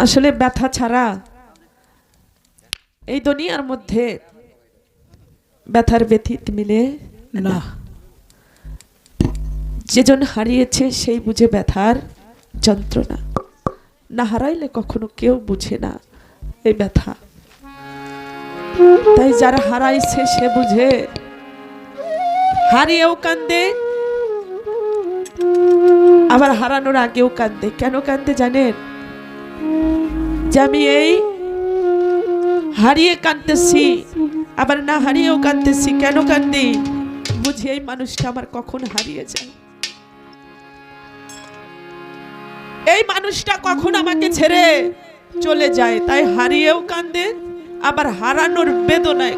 আসলে ব্যথা ছাড়া এই দুনিয়ার মধ্যে ব্যথার ব্যথিত মিলে না। যেজন হারিয়েছে সেই বুঝে ব্যথার যন্ত্রণা, না হারাইলে কখনো কেউ বুঝে না এই ব্যথা। তাই যারা হারাইছে সে বুঝে, হারিয়েও কান্দে আবার হারানোর আগেও কান্দে। কেন কান্দে জানেন? যে আমি এই হারিয়ে কাঁদতেছি আবার না হারিয়েও কাঁদতেছি। কেন কান্দি? বুঝি এই মানুষটা আমার কখন হারিয়ে যায়, এই মানুষটা কখন আমাকে ছেড়ে চলে যায়। তাই হারিয়েও কান্দে আবার হারানোর বেদনায়,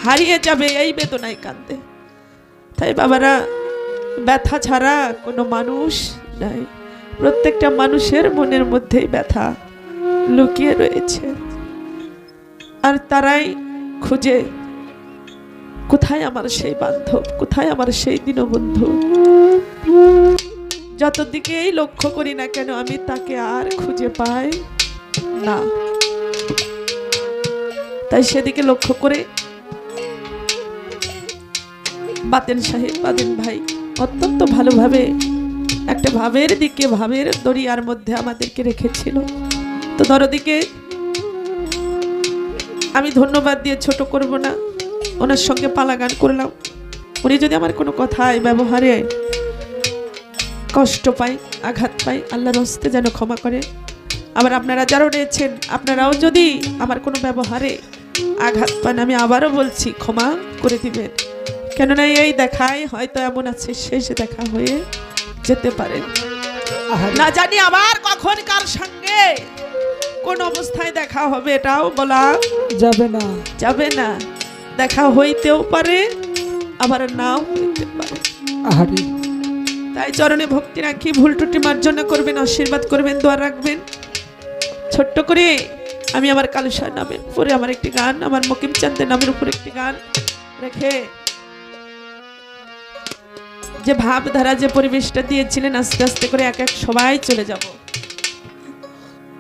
হারিয়ে যাবে এই বেদনায় কান্দে। তাই বাবারা, ব্যথা ছাড়া কোনো মানুষ নাই। প্রত্যেকটা মানুষের মনের মধ্যেই ব্যথা লুকিয়ে রয়েছে, আর তারাই খুঁজে কোথায় আমার সেই বান্ধব, কোথায় আমার সেই দীনবন্ধু। যত দিকেই লক্ষ্য করি না কেন আমি তাকে আর খুঁজে পাই না। তাই সেদিকে লক্ষ্য করে বাতেন সাহেব, বাতেন ভাই অত্যন্ত ভালোভাবে একটা ভাবের দিকে, ভাবের দরিয়ার মধ্যে আমাদেরকে রেখেছিল। তো দরদিকে আমি ধন্যবাদ দিয়ে ছোট করব না, ওনার সঙ্গে পালা গান করলাম। উনি যদি আমার কোনো কথায় ব্যবহারে কষ্ট পাই, আঘাত পাই, আল্লাহর হস্তে যেন ক্ষমা করে। আবার আপনারা যারা রয়েছেন, আপনারাও যদি আমার কোনো ব্যবহারে আঘাত পান, আমি আবারও বলছি ক্ষমা করে দিবেন। কেননা এই দেখায় হয়তো এমন আছে শেষ দেখা হয়ে যেতে পারে, না জানি আবার কখন কার সঙ্গে কোন অবস্থায় দেখা হবে এটাও বলা যাবে না, যাবে না। দেখা হইতেও পারে আবার নাও হইতে পারে। তাই চরণে ভক্তি রাখি, ভুল ত্রুটি মার্জনা করবেন, আশীর্বাদ করবেন, দোয়া রাখবেন। ছোট্ট করে আমি আমার কালুসার নামে পরে আমার একটি গান, আমার মকিম চাঁদের নামের উপর একটি গান রেখে যে ভাবধারা, যে পরিবেশটা দিয়েছিলেন, আস্তে আস্তে করে এক এক সবাই চলে যাব,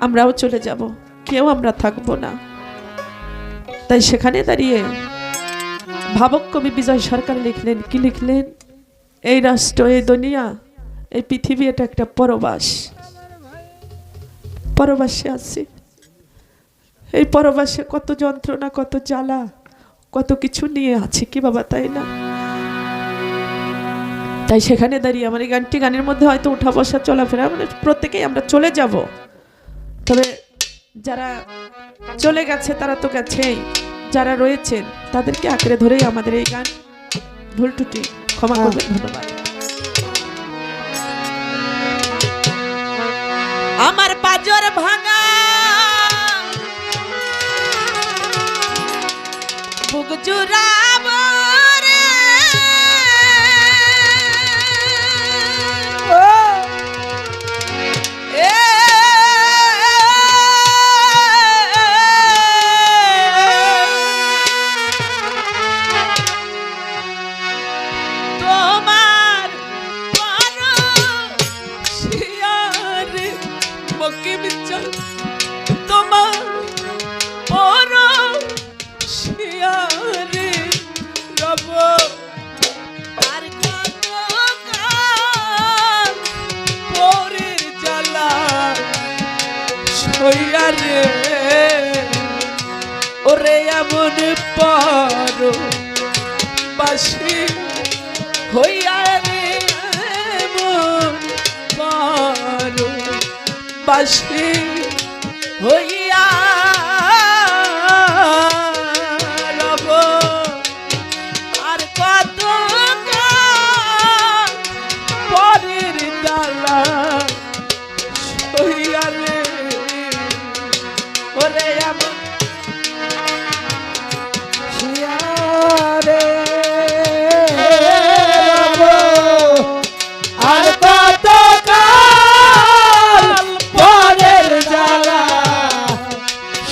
আমরাও চলে যাব, কেউ আমরা থাকবো না। তাই সেখানে দাঁড়িয়ে ভাবক কবি বিজয় সরকার লিখলেন, কি লিখলেন? এই রাষ্ট্র, এই দুনিয়া, এই পৃথিবী এটা একটা পরবাস, পরবাসে আছি। এই পরবাসে কত যন্ত্রণা, কত জ্বালা, কত কিছু নিয়ে আছে কি বাবা, তাই না? তাই সেখানে দাঁড়িয়ে আমার এই গানটি, গানের মধ্যে হয়তো উঠা বসা চলাফেরা মানে প্রত্যেকেই আমরা চলে যাব। তবে যারা চলে গেছে তারা তো গেছেই, যারা রয়েছেন তাদেরকে আঁকড়ে ধরেই আমাদের এই গান। ভুল ত্রুটি ক্ষমা করবেন, ধন্যবাদ। আমার পাজর ভাঙা বুক জুড়াবো রে, তোমার পরশিয়ারে মকিম চাঁদ, তোমার পরশিয়ারে রব। আর কত কাল পরের জ্বালা সইয়া রে, ওরে এমন পরবাসী হইয়া রে, এমন পরবাসী হইয়া রব। আর কত পরের জ্বালা সইয়া রে, ওরে এমন রে আর কত কাল পরের জ্বালা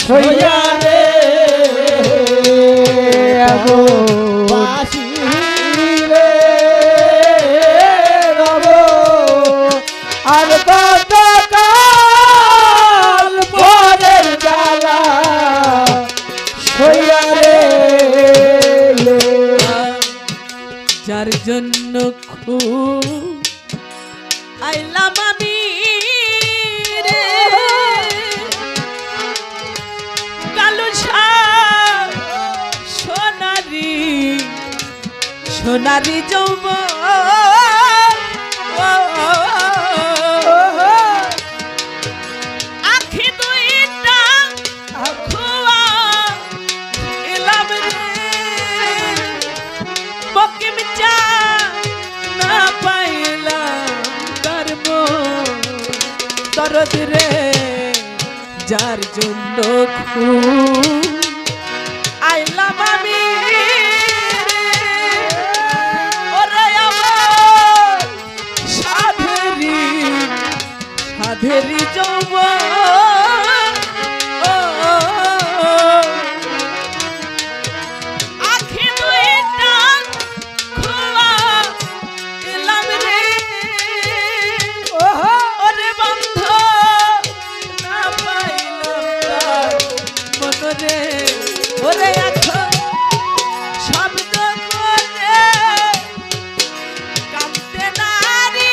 সইয়া রে, বাসি রে রব। আর কত কাল সোনারি যৌবন আখি দুইটা খুয়া এলাম রে বকিম চা না পাইলাম কর্ম দরদ রে যার জন্য আইলাম আমি ওরে আমার সাধেরি যৌবন আখি দুইটা খোলা এলাম রে ওরে বন্ধ না পাইলাম তার মনরে ওরে এখন শব্দ করে কাঁদতে নারী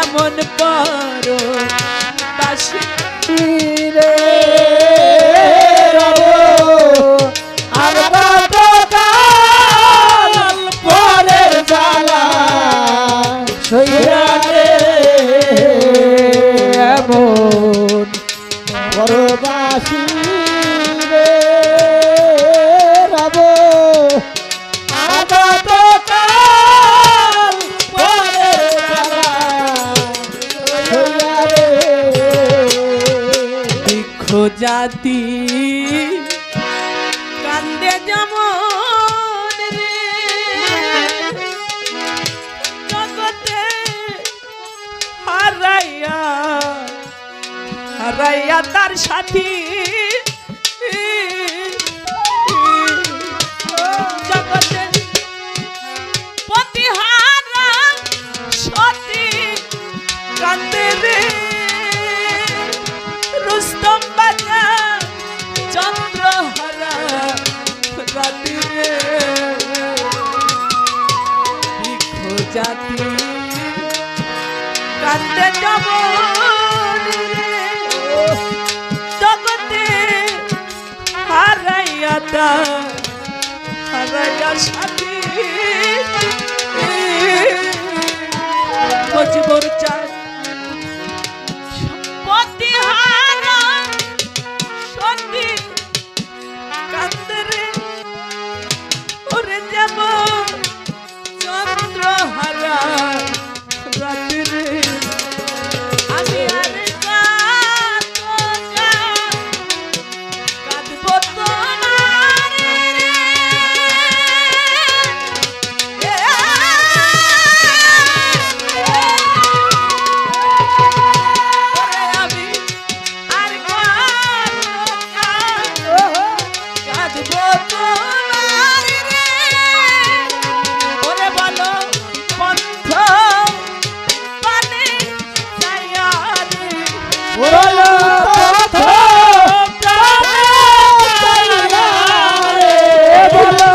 এমন বড় বাসি রে আর কতকাল পরের জ্বালা সইয়া রে এমন পরবাসী রে রব আর কতকাল পরের জ্বালা সইয়া রে বৃক্ষ জাতি কান্দে যেমন রে জগতে হারাইয়া হারাইয়া তার সাথী জগতে প্রতিহারা সতী কান্দে রে রুস্তম বাজা চন্দ্রহারা রাতি রে বৃক্ষ জাতি কান্দে যেমন রে জগতে হারাইয়া তার হারাইয়া সাথী মজবুর চাঁদ প্রতিহারা সতী কান্দে রে ওরে যেমন চন্দ্রহারা রাতি রে আমি আর কাঁদব তোমার রে আমি আর কাঁদব তোমার রে ওরে বলো পন্থ পানে যাইয়া রে বলো পথ প্রাণে চাইয়া রে বলো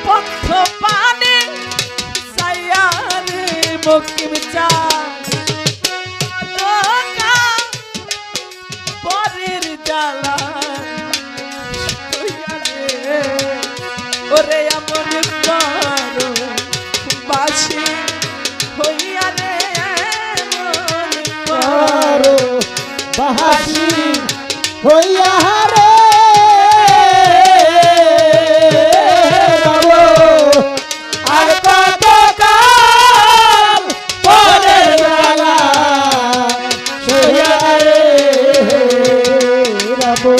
পথ পানে যাইয়া রে বকিম চা পরের জ্বালা হইয়া রে ওরে এমন বড় বাসি হইয়া রে এমন বড় বাহাসি হইয়া রে বাবু আর কতকাল পরের জ্বালা সইয়া রে বাবু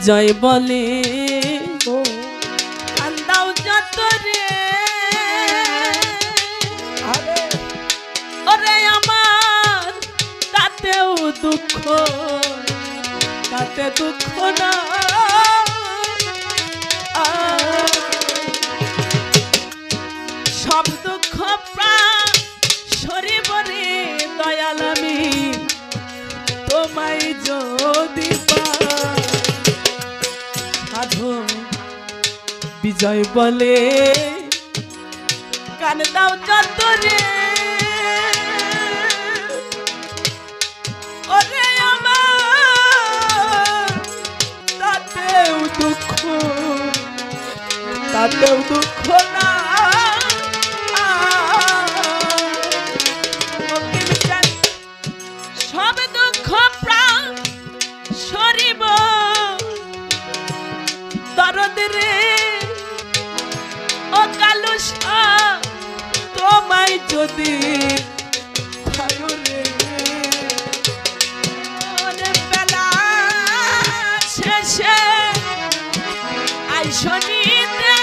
বিজয় বলে কান্দাও যত রে ওরে আমার তাতেও দুঃখ তাতে দুঃখ না সব দুঃখ প্রাণ সরিব রে দয়াল আমি তোমায় যদি সাধু বিজয় বলে কান দাও যত রে ওরে আমার তাতেও দুঃখ না সব দুঃখ প্রাণ সরিব দরদ রে ও কালুষা তোমায় যদি বেলা শেষে আইসনিতে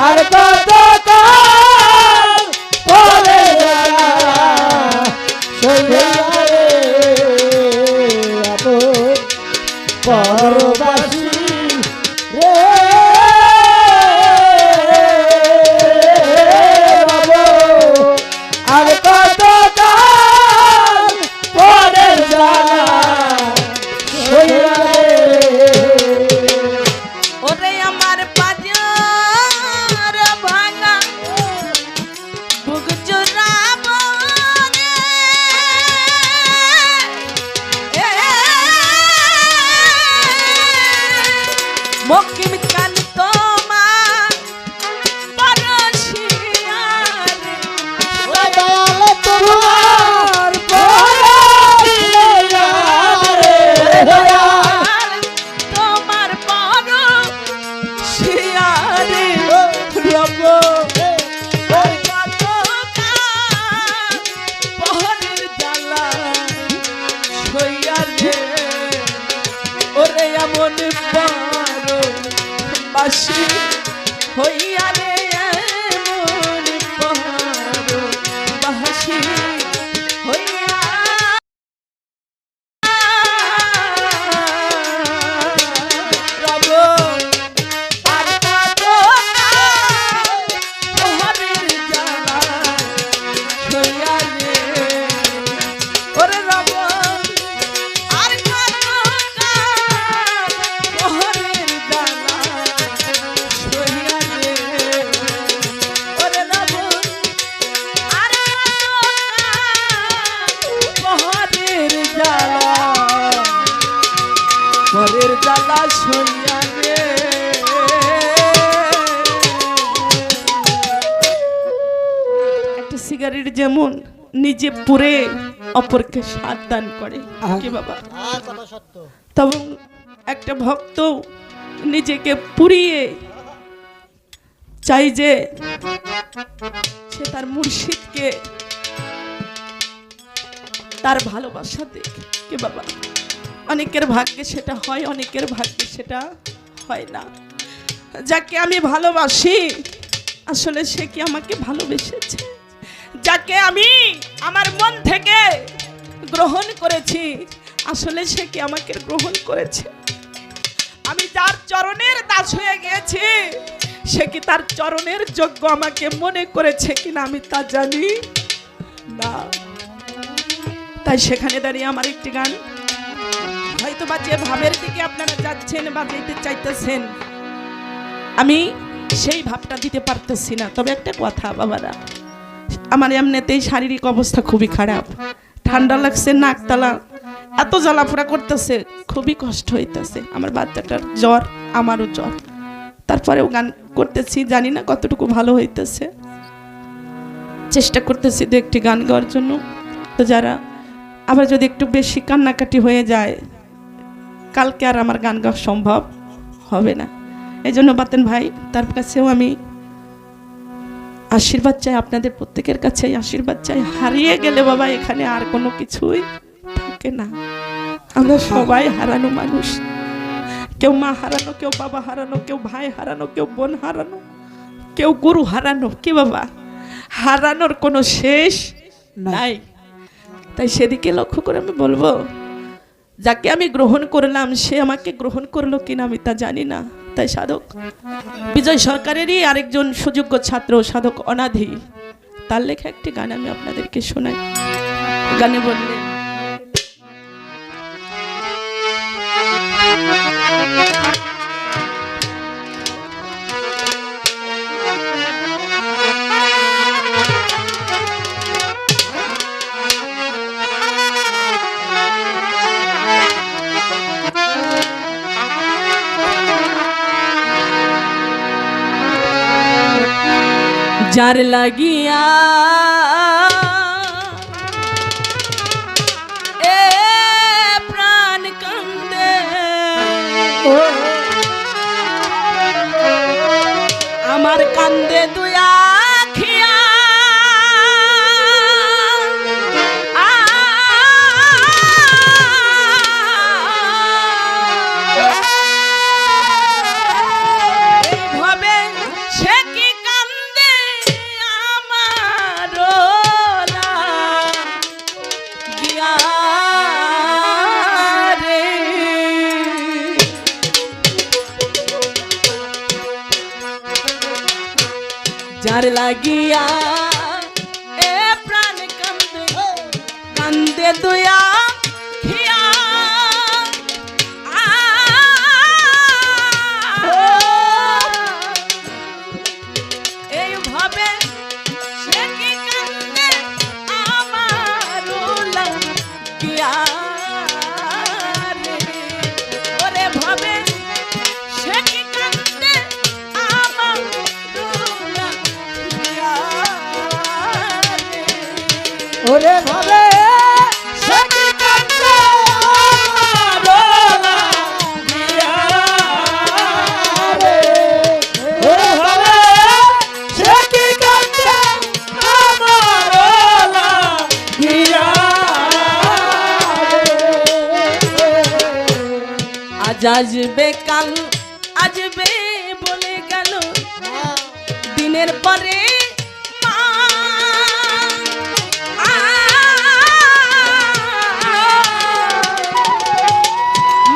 আর কত কাল পরে পরবাসী রে বাবু আর কত কাল পরে জ্বালা ওরে আমার মকিম কান তোমার পরশিয়ার দয়াল তোমার তোমার পরশিয়ার রব পহরের জ্বালা সইয়ার রে ওরে এমন বাসি হইয়া রে এমন বাসি হইয়া রব আর কত পহরের জ্বালা সইয়া রে ওরে রব আর কত পহরের জ্বালা সইয়া রে ওরে রব আর পহরের জ্বালা পরের জ্বালা সইয়া রে একটা সিগারেট যেমন নিজে পুরে অপরকে স্বাদ দান করে কি বাবা তবে একটা ভক্ত নিজেকে পুড়িয়ে চাই যে সে তার মুর্শিদকে তার ভালোবাসা দেখ কি বাবা অনেকের ভাগ্যে সেটা হয় অনেকের ভাগ্যে সেটা হয় না যাকে আমি ভালোবাসি আসলে সে কি আমাকে ভালোবেসেছে যাকে আমি আমার মন থেকে গ্রহণ করেছি আসলে সে কি আমাকে গ্রহণ করেছে আমি যার চরণের দাস হয়ে গিয়েছি সে কি তার চরণের যোগ্য আমাকে মনে করেছে কিনা আমি তা জানি না। তাই সেখানে দাঁড়িয়ে আমার একটি গান, হয়তো বা যে ভাবের দিকে আপনারা যাচ্ছেন বা যেতে চাইতেছেন আমি সেই ভাবটা দিতে পারতেছি না। তবে একটা কথা বাবারা, আমার এমনিতেই শারীরিক অবস্থা খুবই খারাপ, ঠান্ডা লাগছে, নাকতলা এত জ্বালাফোড়া করতেছে, খুবই কষ্ট হইতেছে। আমার বাচ্চাটার জ্বর, আমারও জ্বর, তারপরেও গান করতেছি, জানি না কতটুকু ভালো হইতেছে। চেষ্টা করতেছি দু একটি গান গাওয়ার জন্য। তো যারা আবার যদি একটু বেশি কান্নাকাটি হয়ে যায়, কালকে আর আমার গান গাওয়া সম্ভব হবে না। এই জন্য বাতেন ভাই, তার কাছেও আমি আশীর্বাদ চাই, আপনাদের প্রত্যেকের কাছে আশীর্বাদ চাই। হারিয়ে গেলে বাবা এখানে আর কোনো কিছুই থাকে না। আমরা সবাই হারানো মানুষ, কেউ মা হারানো, কেউ বাবা হারানো, কেউ ভাই হারানো, কেউ বোন হারানো, কেউ গুরু হারানো। কি বাবা, হারানোর কোনো শেষ নাই। তাই সেদিকে লক্ষ্য করে আমি বলবো, যাকে আমি গ্রহণ করলাম সে আমাকে গ্রহণ করলো কিনা আমি তা জানি না। তাই সাধক বিজয় সরকারেরই আরেকজন সুযোগ্য ছাত্র সাধক অনাধি, তার লেখা একটি গান আমি আপনাদেরকে শোনাই। গানে বললেন, যার লাগিয়া এ প্রাণ কান্দে, আমার কান্দে দুয়া খিয়া, এইভাবে সে কি যার লাগিয়া এ প্রাণ কান্দে, কান্দে দুয়া খিয়া, এইভাবে সে কি কান্দে আমার লাগিয়া রে, ওরে ভাবে সে কি কান্দে আমার ওরে ভাবে সে কি কান্দে আমার লাগিয়া রে, ওরে ভাবে সে কি কান্দে আমার লাগিয়া রে। আজ আসবে কাল আসবে বলে গেল দিনের পরে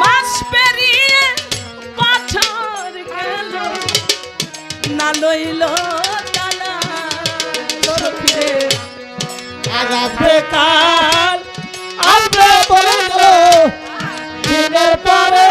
মাস পেরিয়ে বছর গেল, না লইল তালা ফিরে। আজ আসবে কাল আসবে বলে গেল দিনের পরে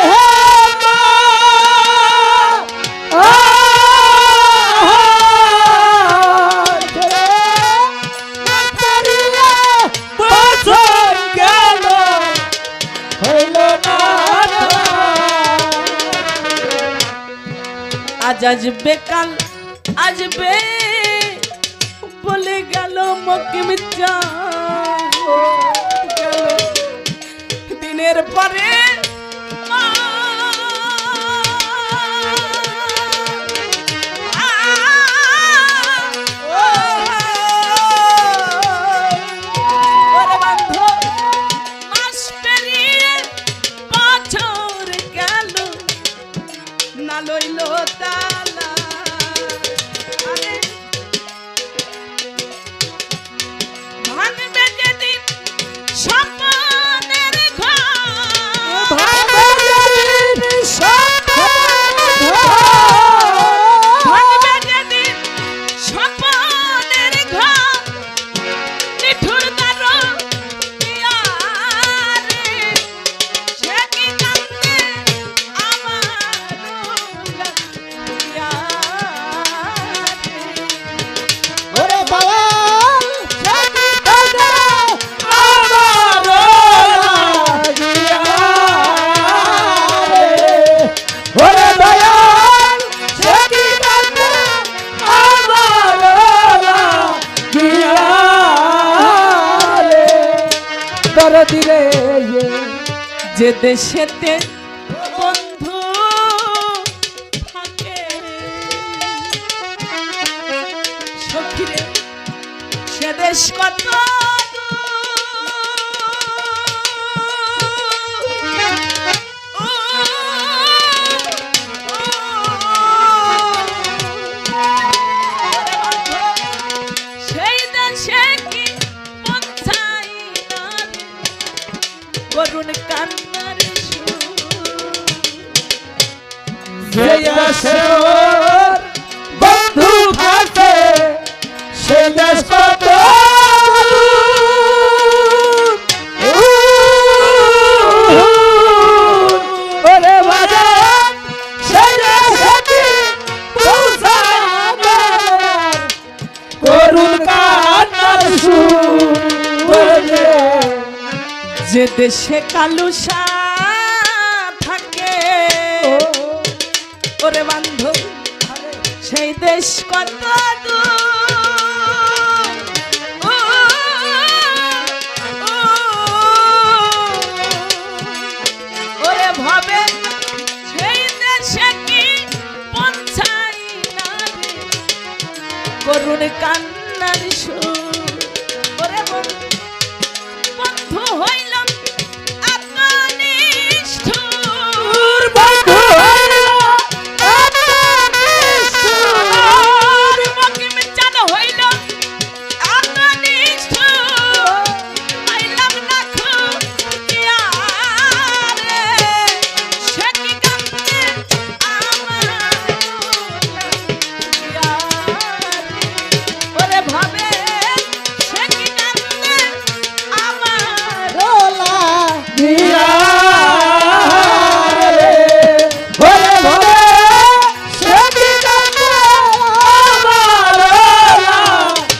আজ আসবে কাল আসবে বলে গেল মকিম দিনের পরে মাস পেরিয়ে বছর গেল, না লইল তালা। ভাঙবে যেদিন স্বপ্নের ঘর, দরদি রে যে দেশেতে বন্ধু থাকে সখীরে সে দেশ কত সেই দেশে কি পৌঁছাই না রে করুণ কান্নার যে দেশে ওর বন্ধু থাকে সে দেশ কত ওরে বাজান সে দেশে কি পৌঁছায় আমার করুণ কান্নার সুর যে দেশে কালুসা থাকে ওরে বান্ধব সেই দেশ কত দূর ওরে ভাবে সেই দেশে কি পৌঁছাই না রে করুণ কান্নার সুর ওরে বন্ধু হইলাম আত্মনিষ্ঠুর বন্ধু মকিম চান হইল আত্মনিষ্ঠুর পাইলাম না খুঁজিয়া রে সে কি কান্দে আমার ওরে ভাবে সে কি কান্দে আমার দোলা দিয়া রে ওরে ভরে সে কি কান্দে আমার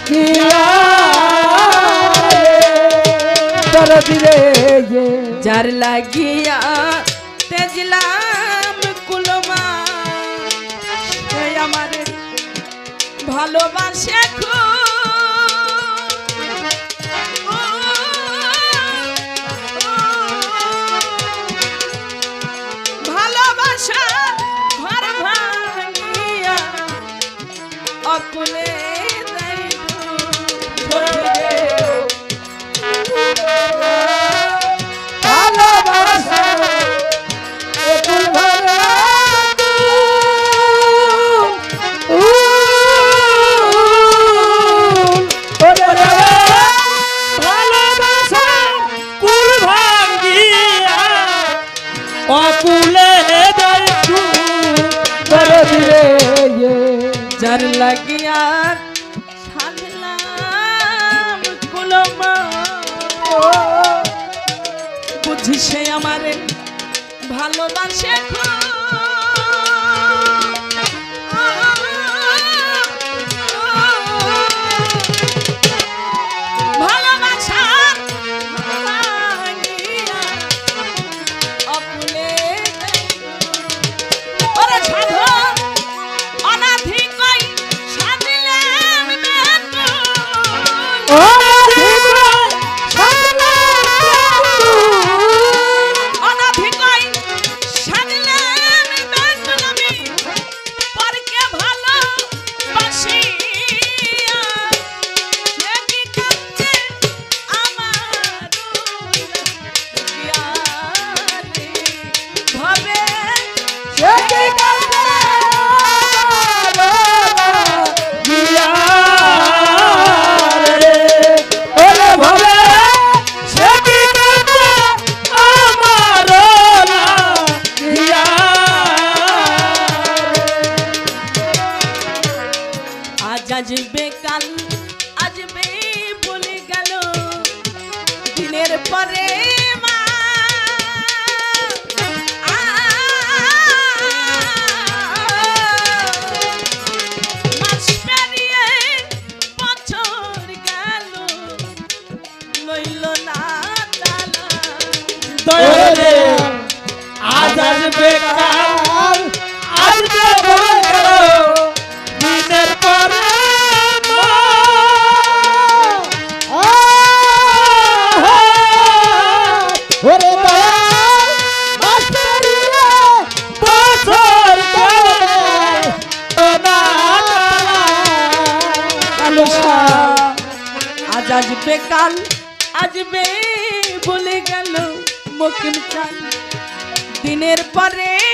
দিয়া দরদি রে যার লাগিয়া তেজলাম কুলমা সে আমার ভালোবাসে ভালোবাসা ঘর ভাঙিয়া অকুলে ভালোবাসা একুল ভরা ওরে ভালোবাসা কুল ভাঙ্গিয়া অকুলে দেখু দরদি রে যার লাগিয়া সাধলাম কুলমা বুঝি সে আমারে ভালোবাসে ভালোবাসার ভাঙিয়া অকুলে ওরে সাধু অনাধিক সাধিলাম ও অনাধিকই সাধলাম আমি পরকে ভালোবাসিয়া সে কি কান্দে আমার ইয়ারে ভাবে সে কি কান্দে দিয়া রে ওরে ভবে সে কি কান্দে আমার দিয়া আজ আসবে কাল আসবে বলে গেল দিনের পরে মা মাস পেরিয়ে বছর গেল লইল না তালা দয়ালে আজ আসবে কাল আসবে বলে গেল দিনের পরে মা কাল আসবে বলে গেল মকিম চাল দিনের পরে